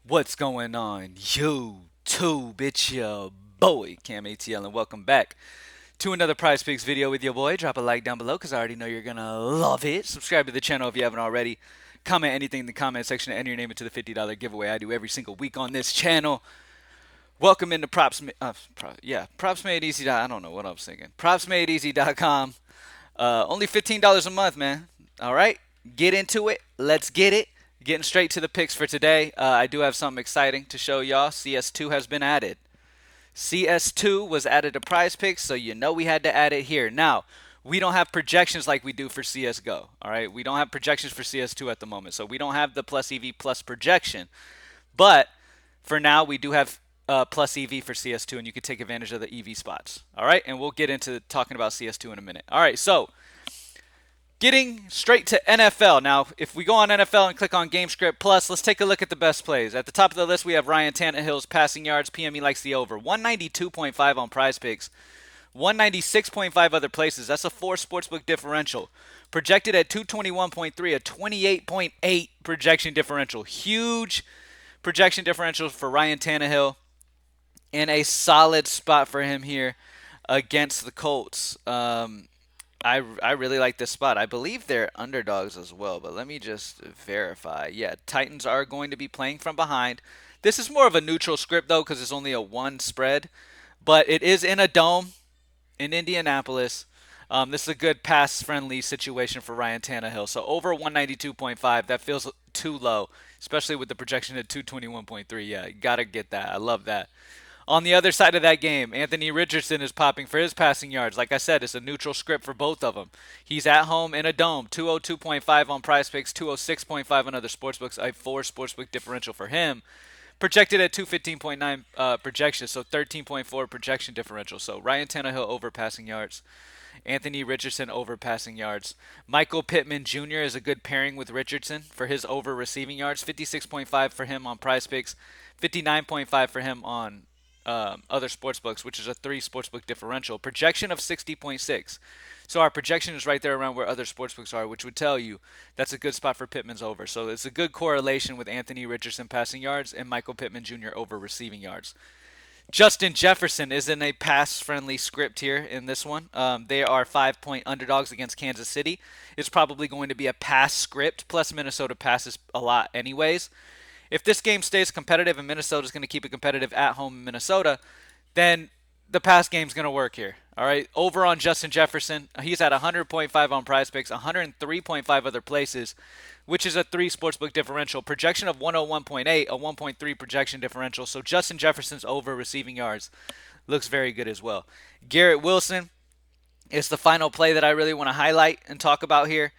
What's going on, YouTube? It's your boy, Cam ATL, and welcome back to another Prizepicks video with your boy. Drop a like down below because I already know you're going to love it. Subscribe to the channel if you haven't already. Comment anything in the comment section and enter your name into the $50 giveaway I do every single week on this channel. Welcome into Props Made Easy. I don't know what I'm singing. PropsMadeEasy.com. Only $15 a month, man. All right, get into it. Let's get it. Getting straight to the picks for today. I do have something exciting to show y'all. CS2 has been added. CS2 was added to Prizepicks, so you know we had to add it here. Now, we don't have projections like we do for CSGO. All right, we don't have projections for CS2 at the moment, so we don't have the plus EV plus projection. But for now, we do have plus EV for CS2, and you can take advantage of the EV spots. All right, and we'll get into talking about CS2 in a minute. All right, so getting straight to NFL. Now, if we go on NFL and click on GameScript Plus, let's take a look at the best plays. At the top of the list, we have Ryan Tannehill's passing yards. PME likes the over. 192.5 on Prizepicks. 196.5 other places. That's a 4 sportsbook differential. Projected at 221.3, a 28.8 projection differential. Huge projection differential for Ryan Tannehill, and a solid spot for him here against the Colts. I really like this spot. I believe they're underdogs as well, but let me just verify. Yeah, Titans are going to be playing from behind. This is more of a neutral script, though, because it's only a one spread, but it is in a dome in Indianapolis. This is a good pass-friendly situation for Ryan Tannehill. So over 192.5, that feels too low, especially with the projection at 221.3. Yeah, you got to get that. I love that. On the other side of that game, Anthony Richardson is popping for his passing yards. Like I said, it's a neutral script for both of them. He's at home in a dome, 202.5 on Prizepicks, 206.5 on other sportsbooks, a 4 sportsbook differential for him. Projected at 215.9 projection, so 13.4 projection differential. So Ryan Tannehill over passing yards. Anthony Richardson over passing yards. Michael Pittman Jr. is a good pairing with Richardson for his over receiving yards. 56.5 for him on Prizepicks, 59.5 for him on other sportsbooks, which is a 3 sportsbook differential. Projection of 60.6. So our projection is right there around where other sportsbooks are, which would tell you that's a good spot for Pittman's over. So it's a good correlation with Anthony Richardson passing yards and Michael Pittman Jr. over receiving yards. Justin Jefferson is in a pass-friendly script here in this one. They are 5-point underdogs against Kansas City. It's probably going to be a pass script, plus Minnesota passes a lot anyways. If this game stays competitive and Minnesota's going to keep it competitive at home in Minnesota, then the pass game's going to work here. All right, over on Justin Jefferson, he's at 100.5 on Prizepicks, 103.5 other places, which is a 3 sportsbook differential. Projection of 101.8, a 1.3 projection differential. So Justin Jefferson's over receiving yards looks very good as well. Garrett Wilson is the final play that I really want to highlight and talk about here.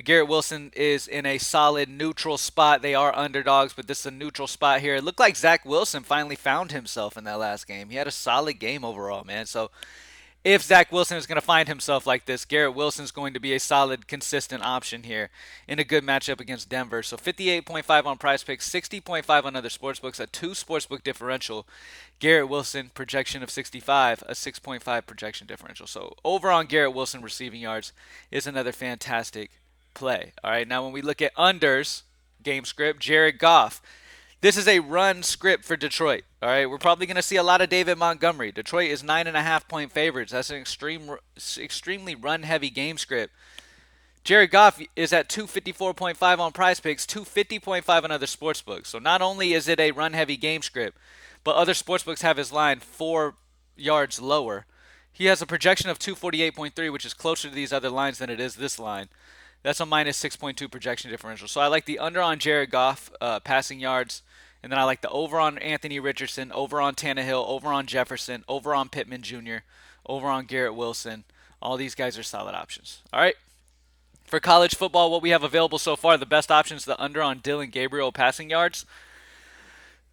Garrett Wilson is in a solid neutral spot. They are underdogs, but this is a neutral spot here. It looked like Zach Wilson finally found himself in that last game. He had a solid game overall, man. So if Zach Wilson is going to find himself like this, Garrett Wilson is going to be a solid, consistent option here in a good matchup against Denver. So 58.5 on Prizepicks, 60.5 on other sportsbooks, a 2 sportsbook differential. Garrett Wilson, projection of 65, a 6.5 projection differential. So over on Garrett Wilson receiving yards is another fantastic play. All right, now when we look at unders, game script, Jared Goff. This is a run script for Detroit. All right, we're probably going to see a lot of David Montgomery. Detroit is 9.5-point favorites. That's an extremely run-heavy game script. Jared Goff is at 254.5 on Prizepicks, 250.5 on other sportsbooks. So not only is it a run-heavy game script, but other sportsbooks have his line 4 yards lower. He has a projection of 248.3, which is closer to these other lines than it is this line. That's a minus 6.2 projection differential. So I like the under on Jared Goff passing yards. And then I like the over on Anthony Richardson, over on Tannehill, over on Jefferson, over on Pittman Jr., over on Garrett Wilson. All these guys are solid options. All right. For college football, what we have available so far, the best option is the under on Dylan Gabriel passing yards.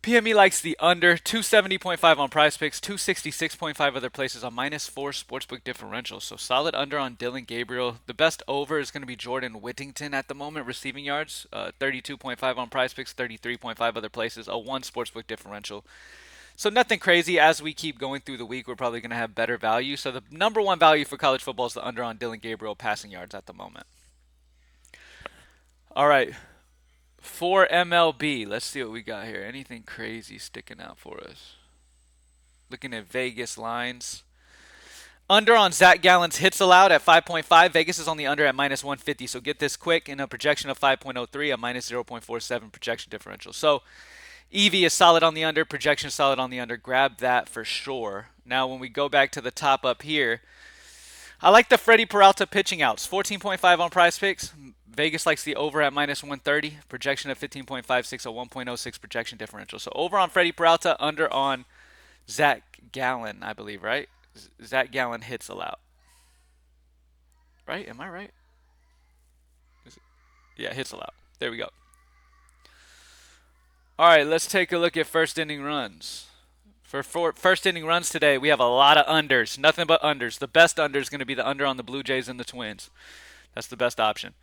PME likes the under, 270.5 on Prizepicks, 266.5 other places, a minus 4 sportsbook differential. So solid under on Dylan Gabriel. The best over is going to be Jordan Whittington at the moment, receiving yards, 32.5 on Prizepicks, 33.5 other places, a 1 sportsbook differential. So nothing crazy. As we keep going through the week, we're probably going to have better value. So the number 1 value for college football is the under on Dylan Gabriel passing yards at the moment. All right. For MLB, let's see what we got here. Anything crazy sticking out for us? Looking at Vegas lines. Under on Zach Gallen's hits allowed at 5.5. Vegas is on the under at minus 150. So get this quick in a projection of 5.03, a minus 0.47 projection differential. So EV is solid on the under, projection solid on the under. Grab that for sure. Now when we go back to the top up here, I like the Freddie Peralta pitching outs. 14.5 on Prizepicks. Vegas likes the over at minus 130. Projection of 15.56, a 1.06 projection differential. So over on Freddie Peralta, under on Zach Gallen, I believe, right? Zach Gallen hits allowed. Right? Am I right? Yeah, hits allowed. There we go. All right, let's take a look at first inning runs. For first inning runs today, we have a lot of unders. Nothing but unders. The best under is going to be the under on the Blue Jays and the Twins. That's the best option.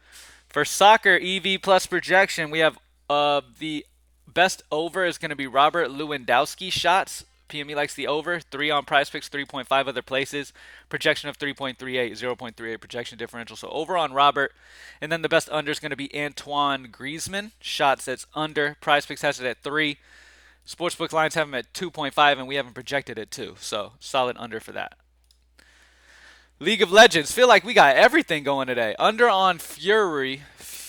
For soccer, EV plus projection, we have the best over is going to be Robert Lewandowski shots. PME likes the over. 3 on Prizepicks, 3.5 other places. Projection of 3.38, 0.38 projection differential. So over on Robert. And then the best under is going to be Antoine Griezmann. Shots that's under. Prizepicks has it at 3. Sportsbook lines have him at 2.5, and we haven't projected it 2. So solid under for that. League of Legends. Feel like we got everything going today. Under on Fury.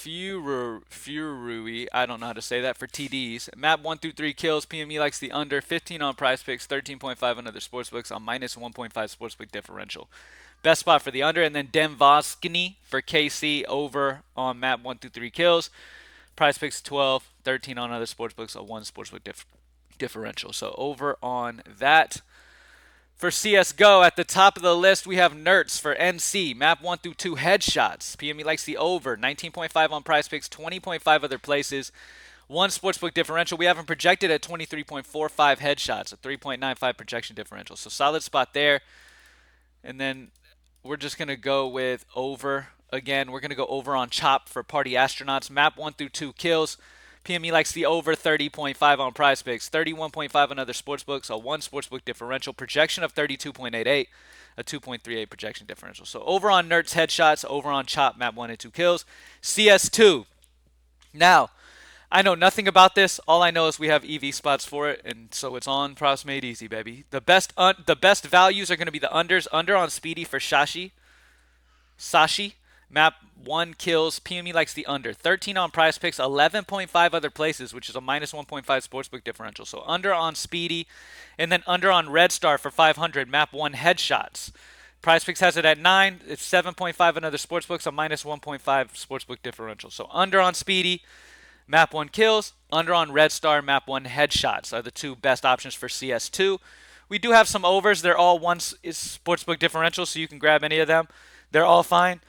I don't know how to say that for TDs. Map 1 through 3 kills. PME likes the under. 15 on Prizepicks. 13.5 on other sportsbooks on minus 1.5 sportsbook differential. Best spot for the under. And then Demvoskny for KC over on map 1 through 3 kills. Prizepicks 12. 13 on other sportsbooks. A 1 sportsbook differential. So over on that. For CSGO, at the top of the list, we have Nerds for NC. Map 1 through 2 headshots. PME likes the over. 19.5 on Prizepicks, 20.5 other places. 1 sportsbook differential. We have him projected at 23.45 headshots, a 3.95 projection differential. So solid spot there. And then we're just going to go with over. Again, we're going to go over on Chop for Party Astronauts. Map 1 through 2 kills. PME likes the over. 30.5 on Prizepicks, 31.5 on other sportsbooks, a 1 sportsbook differential, projection of 32.88, a 2.38 projection differential. So over on Nerds headshots, over on Chop, map 1 and 2 kills. CS2. Now, I know nothing about this. All I know is we have EV spots for it, and so it's on Props Made Easy, baby. The best values are going to be the unders. Under on Speedy for Sashi. Map 1 kills. PME likes the under. 13 on Prizepicks, 11.5 other places, which is a minus 1.5 sportsbook differential. So under on Speedy, and then under on Red Star for 500. Map 1 headshots. Prizepicks has it at 9. It's 7.5 in other sportsbooks, a minus 1.5 sportsbook differential. So under on Speedy, map 1 kills. Under on Red Star, map 1 headshots are the 2 best options for CS2. We do have some overs. They're all 1 sportsbook differential, so you can grab any of them. They're all fine.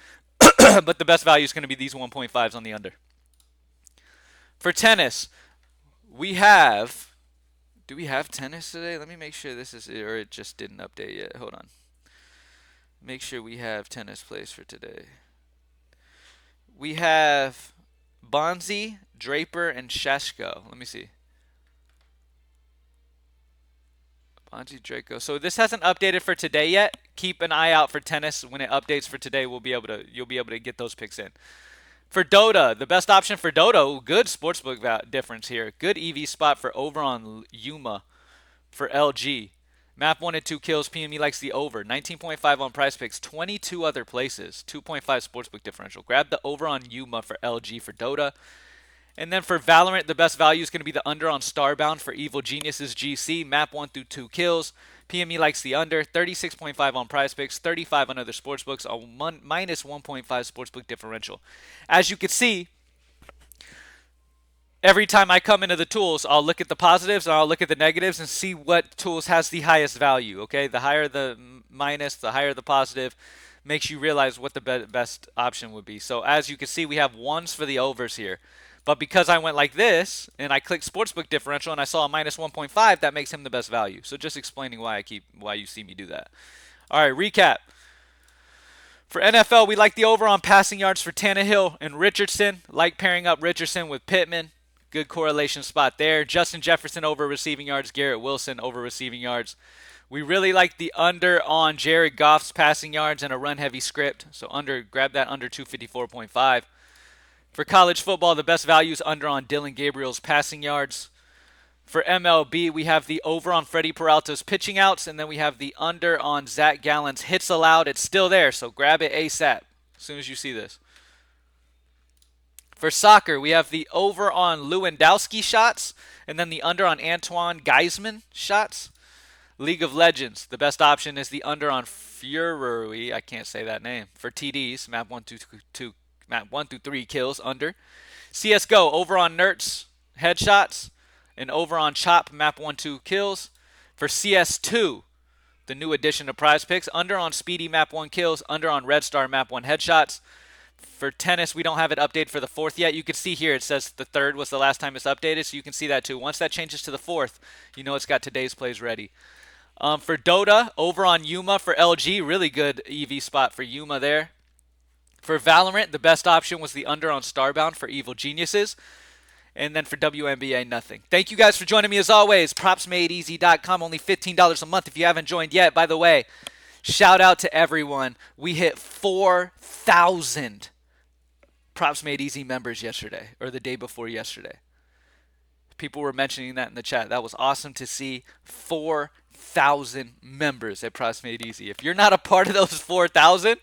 But the best value is going to be these 1.5s on the under. For tennis, we have... Do we have tennis today? Let me make sure this is... Or it just didn't update yet. Hold on. Make sure we have tennis plays for today. We have Bonzi, Draper, and Csgo. Let me see. Bonzi, Draco. So this hasn't updated for today yet. Keep an eye out for tennis. When it updates for today, you'll be able to get those picks in. For Dota, the best option for Dota, good sportsbook difference here. Good EV spot for over on Yuma for LG. Map 1 and 2 kills. PME likes the over. 19.5 on Prizepicks. 22 other places. 2.5 sportsbook differential. Grab the over on Yuma for LG for Dota. And then for Valorant, the best value is going to be the under on Starbound for Evil Geniuses GC. Map 1 through 2 kills. PME likes the under. 36.5 on Prizepicks. 35 on other sportsbooks. A minus 1.5 sportsbook differential. As you can see, every time I come into the tools, I'll look at the positives and I'll look at the negatives and see what tools has the highest value. Okay, the higher the minus, the higher the positive. Makes you realize what the best option would be. So as you can see, we have 1s for the overs here. But because I went like this, and I clicked Sportsbook Differential, and I saw a minus 1.5, that makes him the best value. So just explaining why you see me do that. All right, recap. For NFL, we like the over on passing yards for Tannehill and Richardson. Like pairing up Richardson with Pittman. Good correlation spot there. Justin Jefferson over receiving yards. Garrett Wilson over receiving yards. We really like the under on Jared Goff's passing yards and a run-heavy script. So grab that under 254.5. For college football, the best values under on Dylan Gabriel's passing yards. For MLB, we have the over on Freddie Peralta's pitching outs, and then we have the under on Zach Gallen's hits allowed. It's still there, so grab it ASAP as soon as you see this. For soccer, we have the over on Lewandowski shots, and then the under on Antoine Geisman shots. League of Legends, the best option is the under on Fury. I can't say that name. For TDs, map 1 through 3 kills under. CSGO, over on Nerts headshots, and over on Chop, map 1-2 kills. For CS2, the new addition to Prizepicks, under on Speedy, map 1 kills, under on Red Star, map 1 headshots. For tennis, we don't have it updated for the 4th yet. You can see here it says the 3rd was the last time it's updated, so you can see that too. Once that changes to the 4th, you know it's got today's plays ready. For Dota, over on Yuma for LG, really good EV spot for Yuma there. For Valorant, the best option was the under on Starbound for Evil Geniuses. And then for WNBA, nothing. Thank you guys for joining me as always. PropsMadeEasy.com, only $15 a month if you haven't joined yet. By the way, shout out to everyone. We hit 4,000 Props Made Easy members yesterday, or the day before yesterday. People were mentioning that in the chat. That was awesome to see. 4,000 members at Props Made Easy. If you're not a part of those 4,000,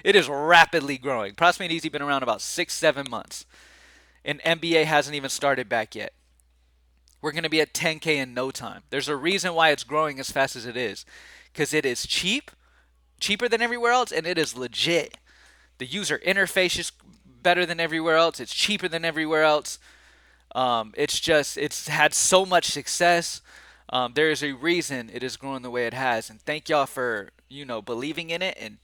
it is rapidly growing. Props Made Easy been around about 6-7 months. And NBA hasn't even started back yet. We're going to be at 10K in no time. There's a reason why it's growing as fast as it is. Because it is cheap, cheaper than everywhere else, and it is legit. The user interface is better than everywhere else. It's cheaper than everywhere else. It's had so much success. There is a reason it is growing the way it has. And thank y'all for, believing in it and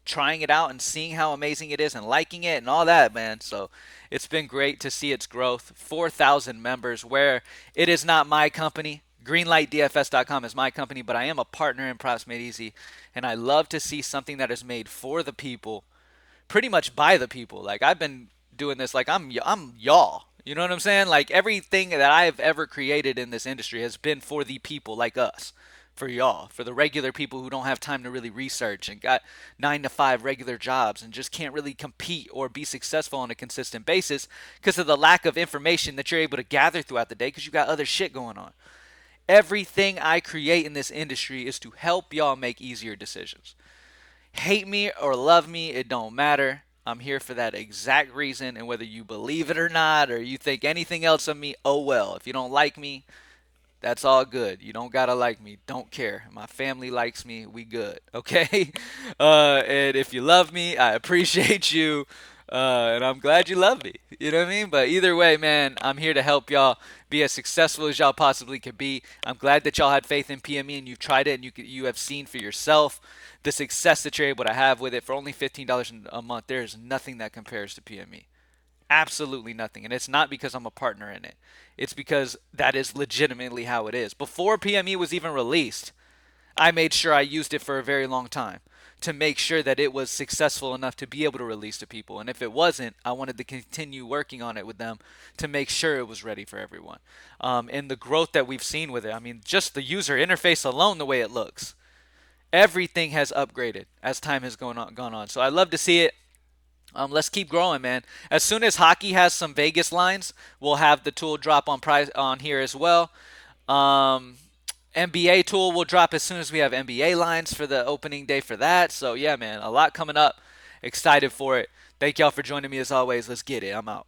trying it out and seeing how amazing it is and liking it and all that, man. So it's been great to see its growth. 4,000 members, where it is not my company. GreenlightDFS.com is my company, but I am a partner in Props Made Easy, and I love to see something that is made for the people, pretty much by the people. Like, I've been doing this like I'm y'all. You know what I'm saying? Like, everything that I've ever created in this industry has been for the people like us. For y'all, for the regular people who don't have time to really research and got 9 to 5 regular jobs and just can't really compete or be successful on a consistent basis because of the lack of information that you're able to gather throughout the day because you got other shit going on. Everything I create in this industry is to help y'all make easier decisions. Hate me or love me, it don't matter. I'm here for that exact reason, and whether you believe it or not, or you think anything else of me, oh well. If you don't like me, that's all good. You don't gotta like me. Don't care. My family likes me. We good. Okay? And if you love me, I appreciate you. And I'm glad you love me. You know what I mean? But either way, man, I'm here to help y'all be as successful as y'all possibly could be. I'm glad that y'all had faith in PME and you've tried it and you have seen for yourself the success that you're able to have with it. For only $15 a month, there is nothing that compares to PME. Absolutely nothing. And it's not because I'm a partner in it. It's because that is legitimately how it is. Before PME was even released, I made sure I used it for a very long time to make sure that it was successful enough to be able to release to people. And if it wasn't, I wanted to continue working on it with them to make sure it was ready for everyone. And the growth that we've seen with it, I mean, just the user interface alone, the way it looks, everything has upgraded as time has gone on. So I love to see it. Let's keep growing, man. As soon as hockey has some Vegas lines, we'll have the tool drop on here as well. NBA tool will drop as soon as we have NBA lines for the opening day for that. So yeah, man, a lot coming up. Excited for it. Thank y'all for joining me as always. Let's get it. I'm out.